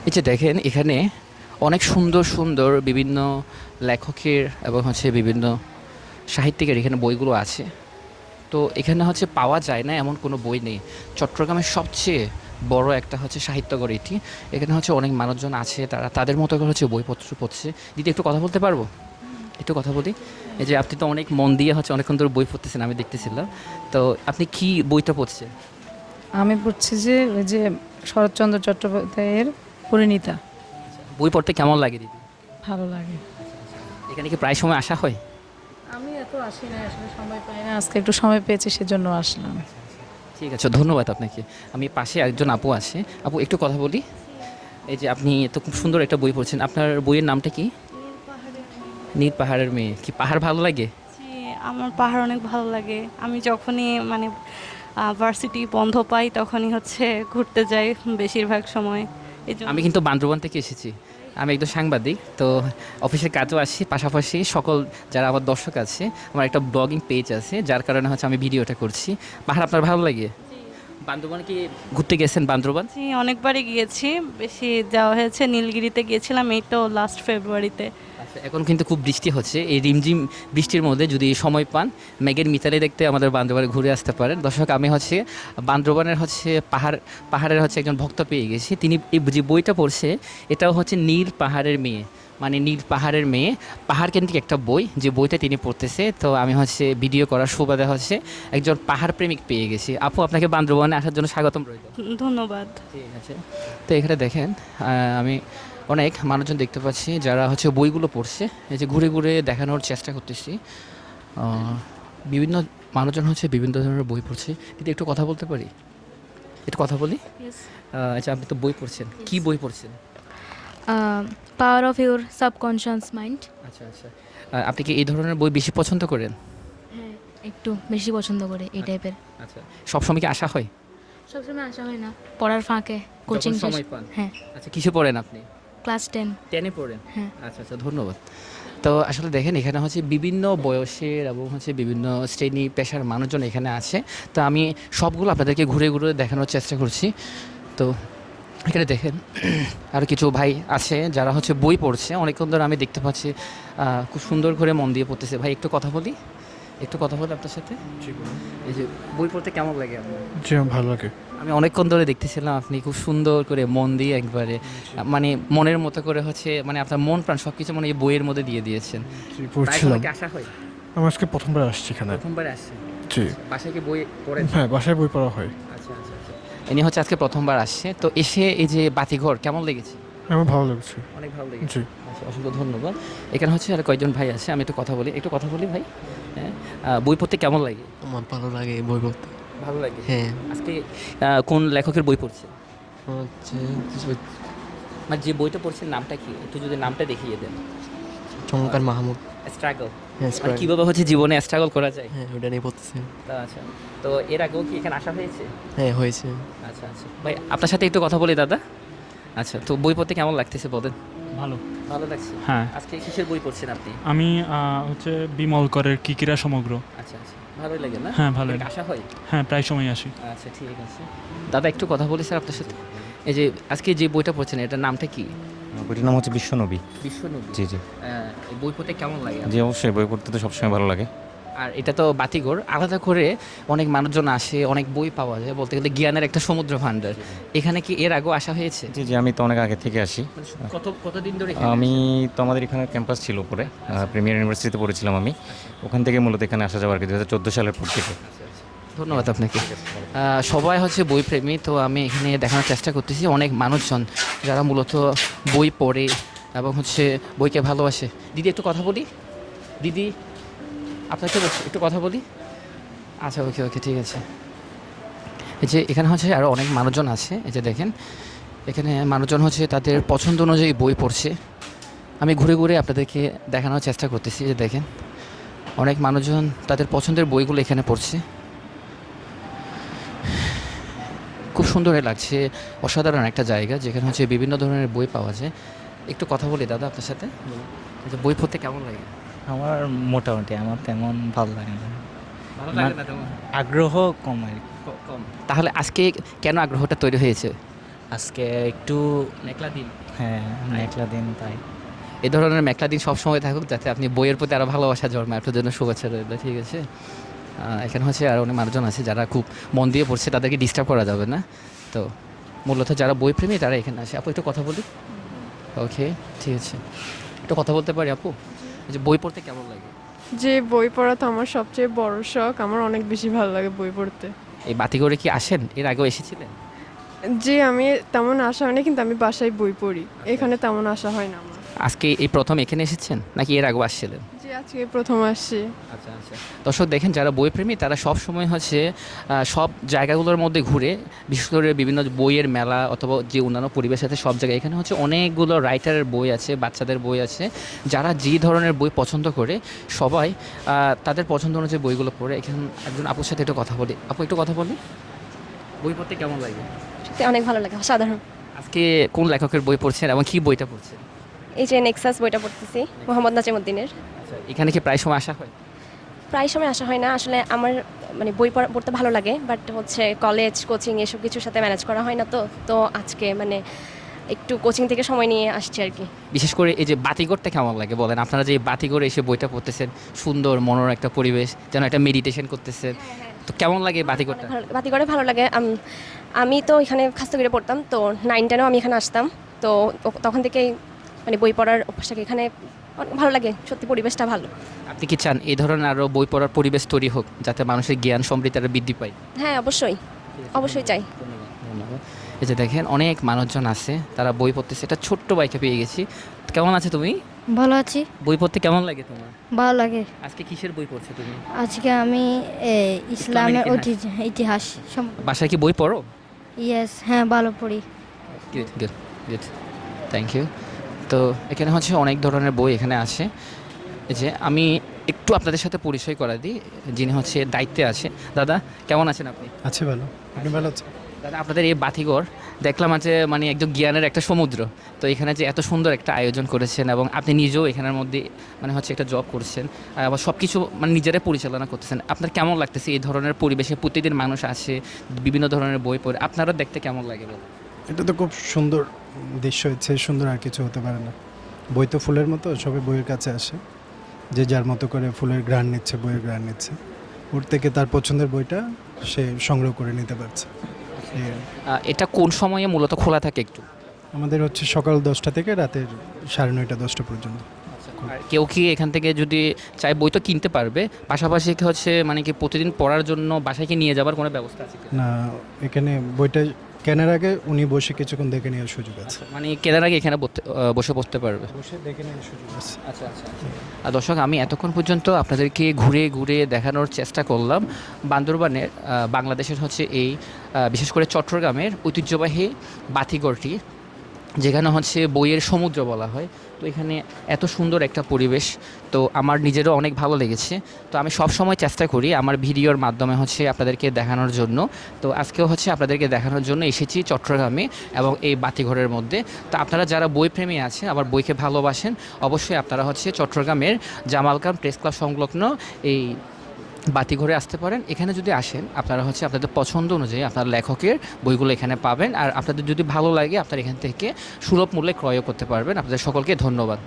এই যে দেখেন এখানে অনেক সুন্দর সুন্দর বিভিন্ন লেখকের এবং হচ্ছে বিভিন্ন সাহিত্যিকের এখানে বইগুলো আছে। তো এখানে হচ্ছে পাওয়া যায় না এমন কোনো বই নেই। চট্টগ্রামের সবচেয়ে বড় একটা হচ্ছে সাহিত্যগর এটি। এখানে হচ্ছে অনেক মানুষজন আছে, তারা তাদের মতো করে হচ্ছে বইপত্র পড়ছে। দিদি একটু কথা বলতে পারবো? একটু কথা বলি। এই যে আপনি তো অনেক মন দিয়ে হচ্ছে অনেকক্ষণ ধরে বই পড়তেছেন, আমি দেখতেছিলাম। তো আপনি কি বইটা পড়ছেন? আমি পড়ছি যে ওই যে শরৎচন্দ্র চট্টোপাধ্যায়ের পরিণীতা। বই পড়তে কেমন লাগে দিদি? ভালো লাগে। এখানে কি প্রায় সময় আসা হয়? আমি এত আসি না, আসলে সময় পাই না, আজকে একটু সময় পেয়েছি সেজন্য আসলাম। ঠিক আছে, ধন্যবাদ আপনাকে। আমি পাশে একজন আপু আছে। আপু একটু কথা বলি। এই যে আপনি তো খুব সুন্দর একটা বই পড়ছেন, আপনার বইয়ের নামটা কি? নীল পাহাড়ের মেয়ে। নীল পাহাড়ের মেয়ে। কি পাহাড় ভালো লাগে? জি, আমার পাহাড় অনেক ভালো লাগে। আমি যখনই মানে ভার্সিটি বন্ধ পাই তখনই হচ্ছে ঘুরতে যাই বেশিরভাগ সময়। এই জন্য আমি কিন্তু বান্দরবান থেকে এসেছি। আমি একজন সাংবাদিক, তো অফিসের কাজও আসি, পাশাপাশি সকল যারা আমার দর্শক আছে, আমার একটা ব্লগিং পেজ আছে, যার কারণে হচ্ছে আমি ভিডিওটা করছি। পাহাড় আপনার ভালো লাগে? বান্দরবান কি ঘুরতে গেছেন বান্দরবান? জি, অনেকবারই গিয়েছি। বেশি যাওয়া হয়েছে নীলগিরিতে গিয়েছিলাম এই তো লাস্ট ফেব্রুয়ারিতে। আচ্ছা, এখন কিন্তু খুব বৃষ্টি হচ্ছে। এই রিমঝিম বৃষ্টির মধ্যে যদি সময় পান, মেঘের মিতালি দেখতে আমাদের বান্দরবানে ঘুরে আসতে পারেন। দর্শক, আমি হচ্ছে বান্দরবানের হচ্ছে পাহাড়ের হচ্ছে একজন ভক্ত পেয়ে গেছি। তিনি এই যে বইটা পড়ছে, এটাও হচ্ছে নীল পাহাড়ের মেয়ে, মানে নীল পাহাড়ের মেয়ে, পাহাড় কেন্দ্রিক একটা বই, যে বইটা তিনি পড়তেছে। তো আমি হচ্ছে ভিডিও করার সুবাদে হচ্ছে একজন পাহাড় প্রেমিক পেয়ে গেছি। আপু, আপনাকে বান্দরবানে আসার জন্য স্বাগতম রইল। ধন্যবাদ। ঠিক আছে। তো এখানে দেখেন আমি অনেক মানুষজন দেখতে পাচ্ছি যারা হচ্ছে বইগুলো পড়ছে। এই যে ঘুরে ঘুরে দেখানোর চেষ্টা করতেছি। বিভিন্ন মানুষজন হচ্ছে বিভিন্ন ধরনের বই পড়ছে। কিন্তু একটু কথা বলতে পারি? একটু কথা বলি। আচ্ছা, আপনি তো বই পড়ছেন, কি বই পড়ছেন? Power of your subconscious mind. আচ্ছা আচ্ছা। আপনি কি এই ধরনের বই বেশি পছন্দ করেন? হ্যাঁ, একটু বেশি পছন্দ করে এই টাইপের। আচ্ছা, সবসময় কি আসা হয়? সবসময় আসা হয় না, পড়ার ফাঁকে কোচিং যখন সময় পান? হ্যাঁ, আচ্ছা, কিসে পড়েন আপনি? ক্লাস 10। 10-এ পড়েন? হ্যাঁ। আচ্ছা আচ্ছা, ধন্যবাদ। তো আসলে দেখেন এখানে হচ্ছে বিভিন্ন বয়সের এবং হচ্ছে বিভিন্ন শ্রেণী পেশার মানুষজন এখানে আছে। তো আমি সবগুলো আপনাদেরকে ঘুরে ঘুরে দেখানোর চেষ্টা করছি। তো এখানে দেখেন আরও কিছু ভাই আছে যারা হচ্ছে বই পড়ছে অনেকক্ষণ ধরে, আমি দেখতে পাচ্ছি খুব সুন্দর করে মন দিয়ে পড়তেছে। ভাই একটু কথা বলি, একটু কথা বলি আপনার সাথে। এই যে বই পড়তে কেমন লাগে আপনার? জি, আমার ভালো লাগে। আমি অনেকক্ষণ ধরে দেখতেছিলাম আপনি খুব সুন্দর করে মন দিয়ে একবারে মানে মনের মতো করে হচ্ছে মানে আপনার মন প্রাণ সব কিছু মানে এই বইয়ের মধ্যে দিয়ে দিয়েছেন। জি, প্রায় পড়ছিলাম। সময় কি আসা হয়? আমি আজকে প্রথমবার আসছি এখানে। প্রথমবার আসছেন? জি। বাসায় কি বই পড়েন? হ্যাঁ, বাসায় বই পড়া হয়। আচ্ছা আচ্ছা আচ্ছা। ইনি হচ্ছে আজকে প্রথমবার আসছে। তো এসে এই যে বাতিঘর কেমন লেগেছে? আমার ভালো লাগছে। অনেক ভালো লেগেছে। জি। আচ্ছা, অসংখ্য ধন্যবাদ। এখানে হচ্ছে আর কয়েকজন ভাই আছে, আমি একটু কথা বলি, একটু কথা বলি ভাই। হ্যাঁ, বই পড়তে কেমন লাগে? আমার ভালো লাগে বই পড়তে। ভালো লাগে। হ্যাঁ, আজকে কোন লেখকের বই পড়ছে? হচ্ছে মানে যে বইটা পড়ছেন নামটা কি? একটু যদি নামটা দেখিয়ে দেন। চমৎকার মাহমুদ। স্ট্রাগল। হ্যাঁ, মানে কীভাবে হচ্ছে জীবনে স্ট্রাগল করা যায়। হ্যাঁ, ওটা নিয়ে পড়তেছি। তা আচ্ছা। তো এর আগেও কি এখানে আসা হয়েছে? হ্যাঁ, হয়েছে। আচ্ছা আচ্ছা ভাই, আপনার সাথে একটু কথা বলি দাদা। আচ্ছা, তো বই পড়তে কেমন লাগতেছে বলেন? ভালো। ভালো লাগছে। হ্যাঁ, আজকে কিসের বই পড়ছেন আপনি? আমি হচ্ছে বিমল করের কিকিরা সমগ্র। আচ্ছা আচ্ছা, ভালোই লাগে না? হ্যাঁ, ভালো এর লাগে। আসা হয়? হ্যাঁ, প্রায় সময় আসি। আচ্ছা, ঠিক আছে। দাদা একটু কথা বলি স্যার আপনার সাথে। এই যে আজকে যে বইটা পড়ছেন এটার নামটা কি? বইটির নাম হচ্ছে বিশ্বনবী। বিশ্বনবী। জি জি। এই বই পড়তে কেমন লাগে জি, অবশ্যই বই পড়তে তো সবসময় ভালো লাগে। আর এটা তো বাতিঘর, আলাদা করে অনেক মানুষজন আসে, অনেক বই পাওয়া যায়, বলতে গেলে জ্ঞানের একটা সমুদ্র ভাণ্ডার। এখানে কি এর আগেও আসা হয়েছে? জি জি, আমি তো অনেক আগে থেকে আসি। মানে কতদিন ধরে এখানে আমি আসেন? তো আমাদের এখানে ক্যাম্পাস ছিল উপরে, প্রিমিয়ার ইউনিভার্সিটিতে পড়েছিলাম আমি। ওখান থেকে মূলত এখানে আসা যাওয়া আর কি 2014 সালের পর থেকে। ধন্যবাদ আপনাকে। সবাই হচ্ছে বইপ্রেমী, তো আমি এখানে দেখানোর চেষ্টা করতেছি অনেক মানুষজন যারা মূলত বই পড়ে এবং হচ্ছে বইকে ভালোবাসে। দিদি একটু কথা বলি। দিদি, আপনাকে একটু কথা বলি। আচ্ছা, ওকে ওকে, ঠিক আছে। এই যে এখানে হচ্ছে আরও অনেক মানুষজন আছে। এই যে দেখেন এখানে মানুষজন হচ্ছে তাদের পছন্দ অনুযায়ী বই পড়ছে। আমি ঘুরে ঘুরে আপনাদেরকে দেখানোর চেষ্টা করতেছি। যে দেখেন অনেক মানুষজন তাদের পছন্দের বইগুলো এখানে পড়ছে। খুব সুন্দর লাগছে, অসাধারণ একটা জায়গা যেখানে হচ্ছে বিভিন্ন ধরনের বই পাওয়া যায়। একটু কথা বলি দাদা আপনার সাথে। যে বই পড়তে কেমন লাগে? আমার মোটামুটি, আমার তেমন ভালো লাগে না, ভালো লাগে না তেমন? আগ্রহ কম আর কি। কম। তাহলে আজকে কেন আগ্রহটা তৈরি হয়েছে? আজকে একটু মেঘলা দিন, হ্যাঁ মেঘলা দিন তাই। এই ধরনের মেঘলা দিন সবসময় থাকুক, যাতে আপনি বইয়ের প্রতি আরও ভালোবাসা জন্মায়। আপনার জন্য শুভেচ্ছা রইল, ঠিক আছে? এখানে হচ্ছে আর অনেক মানুষজন আছে যারা খুব মন দিয়ে পড়ছে, তাদেরকে ডিস্টার্ব করা যাবে না। তো মূলত যারা বইপ্রেমী তারা এখানে আসে। আপু একটু কথা বলি? ওকে, ঠিক আছে, একটু কথা বলতে পারি আপু? এই যে বই পড়তে কেমন লাগে? যে বই পড়া তো আমার সবচেয়ে বড় শখ, আমার অনেক বেশি ভালো লাগে বই পড়তে। এই বাতিঘরে কি আসেন? এর আগেও এসেছিলেন? যে আমি তেমন আসা হয় না, কিন্তু আমি বাসায় বই পড়ি, এখানে তেমন আসা হয় না আমার। আজকে এই প্রথম এখানে এসেছেন নাকি এর আগেও আসছিলেন? যে আজকে প্রথম আসছি। আচ্ছা আচ্ছা, দর্শক দেখেন, যারা বইপ্রেমী তারা সব সময় হচ্ছে সব জায়গাগুলোর মধ্যে ঘুরে, বিশেষ করে বিভিন্ন বইয়ের মেলা অথবা যে অন্যান্য পরিবেশ আছে সব জায়গায়। এখানে হচ্ছে অনেকগুলো রাইটারের বই আছে, বাচ্চাদের বই আছে, যারা যে ধরনের বই পছন্দ করে সবাই তাদের পছন্দ অনুযায়ী বইগুলো পড়ে। এখানে একজন আপুর সাথে একটু কথা বলি। আপু একটু কথা বলি, বই পড়তে কেমন লাগে? সত্যি অনেক ভালো লাগে, সাধারণ। আজকে কোন লেখকের বই পড়ছেন এবং কি বইটা পড়ছেন? এই যে নেক্সাস বইটা পড়তেছি, মোহাম্মদ নাজিমুদ্দিনের। আচ্ছা, এখানে কি প্রায় সময় আসা হয়? প্রায় সময় আসা হয় না আসলে, আমার মানে বই পড়তে ভালো লাগে, বাট হচ্ছে কলেজ কোচিং এসব কিছুর সাথে ম্যানেজ করা হয় না। তো আজকে মানে একটু কোচিং থেকে সময় নিয়ে আসছি আর কি। বিশেষ করে এই যে বাতিঘরটা কেমন লাগে বলেন? আপনারা যে বাতিঘরে এসে বইটা পড়তেছেন, সুন্দর মনোর একটা পরিবেশ, যেন একটা মেডিটেশন করতেছেন, তো কেমন লাগে এই বাতিঘরটা? বাতি করে ভালো লাগে। আমি তো এখানে খাস্তগিরে পড়তাম, তো 9-10-এও আমি এখানে আসতাম। তো তখন থেকেই মানে বই পড়ার অভ্যাসটাকে এখানে অনেক ভালো লাগে, সত্যি পরিবেশটা ভালো। আপনি কি চান এই ধরনের আরও বই পড়ার পরিবেশ তৈরি হোক, যাতে মানুষের জ্ঞান সমৃদ্ধি আরও বৃদ্ধি পায়? হ্যাঁ অবশ্যই, অবশ্যই চাই। ধন্যবাদ। এই যে দেখেন, অনেক মানুষজন আছে, তারা বই পড়তেছে। এটা ছোট্ট বাইকে পেয়ে গেছি। কেমন আছে তুমি? ভালো আছি, বই পড়তে কেমন লাগে তোমার? ভালো লাগে। আজকে কিসের বই পড়ছো তুমি? আজকে আমি ইসলামের ইতিহাস। বাসায় কি বই পড়ো? ইয়েস, হ্যাঁ ভালো পড়ি। Good good good, thank you. তো এখানে হচ্ছে অনেক ধরনের বই এখানে আছে। এই যে আমি একটু আপনাদের সাথে পরিচয় করা দিই, যিনি হচ্ছে দায়িত্বে আছে। দাদা কেমন আছেন আপনি? আছে ভালো, আপনি ভালো আছেন? দাদা, আপনাদের এই বাতিঘর দেখলাম আছে মানে একদম জ্ঞানের একটা সমুদ্র। তো এখানে যে এত সুন্দর একটা আয়োজন করেছেন এবং আপনি নিজেও এখানের মধ্যে মানে হচ্ছে একটা জব করছেন, আর আবার সব কিছু মানে নিজেরাই পরিচালনা করতেছেন, আপনার কেমন লাগতেছে এই ধরনের পরিবেশে? প্রতিদিন মানুষ আসে, বিভিন্ন ধরনের বই পড়ে, আপনারও দেখতে কেমন লাগে? এটা তো খুব সুন্দর দৃশ্য হচ্ছে, সুন্দর আর কিছু হতে পারে না। বই তো ফুলের মতো, সবাই বইয়ের কাছে আসে, যে যার মতো করে ফুলের ঘ্রাণ নিচ্ছে, বইয়ের ঘ্রাণ নিচ্ছে, ওর থেকে তার পছন্দের বইটা সে সংগ্রহ করে নিতে পারছে। এটা কোন সময়ে মূলত খোলা থাকে একটু? আমাদের হচ্ছে সকাল 10টা থেকে রাতের 9:30-10টা পর্যন্ত। আর কেউ কি এখান থেকে যদি চাই বই তো কিনতে পারবে, পাশাপাশি কি হচ্ছে মানে কি প্রতিদিন পড়ার জন্য বাসায় কি নিয়ে যাবার কোনো ব্যবস্থা আছে কি? না, এখানে বইটা কেনার আগে উনি বসে কিছুক্ষণ দেখে নেওয়ার সুযোগ আছে। মানে কেনার আগে এখানে বসে পড়তে পারবে? বসে দেখে নেওয়ার সুযোগ আছে। আচ্ছা আচ্ছা। আর দর্শক, আমি এতক্ষণ পর্যন্ত আপনাদেরকে ঘুরে ঘুরে দেখানোর চেষ্টা করলাম বান্দরবানের, বাংলাদেশের হচ্ছে এই বিশেষ করে চট্টগ্রামের ঐতিহ্যবাহী বাতিঘরটি, যেখানে হচ্ছে বইয়ের সমুদ্র বলা হয়। তো এখানে এত সুন্দর একটা পরিবেশ, তো আমার নিজেরও অনেক ভালো লেগেছে। তো আমি সব সময় চেষ্টা করি আমার ভিডিওর মাধ্যমে হচ্ছে আপনাদেরকে দেখানোর জন্য। তো আজকেও হচ্ছে আপনাদেরকে দেখানোর জন্য এসেছি চট্টগ্রামে এবং এই বাতিঘরের মধ্যে। তো আপনারা যারা বইপ্রেমী আছেন, আবার বইকে ভালোবাসেন, অবশ্যই আপনারা হচ্ছে চট্টগ্রামের জামালকাম প্রেস ক্লাব সংলগ্ন এই বাতিঘরে আসতে পারেন। এখানে যদি আসেন আপনারা হচ্ছে আপনাদের পছন্দ অনুযায়ী আপনার লেখকের বইগুলো এখানে পাবেন, আর আপনাদের যদি ভালো লাগে আপনারা এখান থেকে সুলভ মূল্যে ক্রয়ও করতে পারবেন। আপনাদের সকলকে ধন্যবাদ।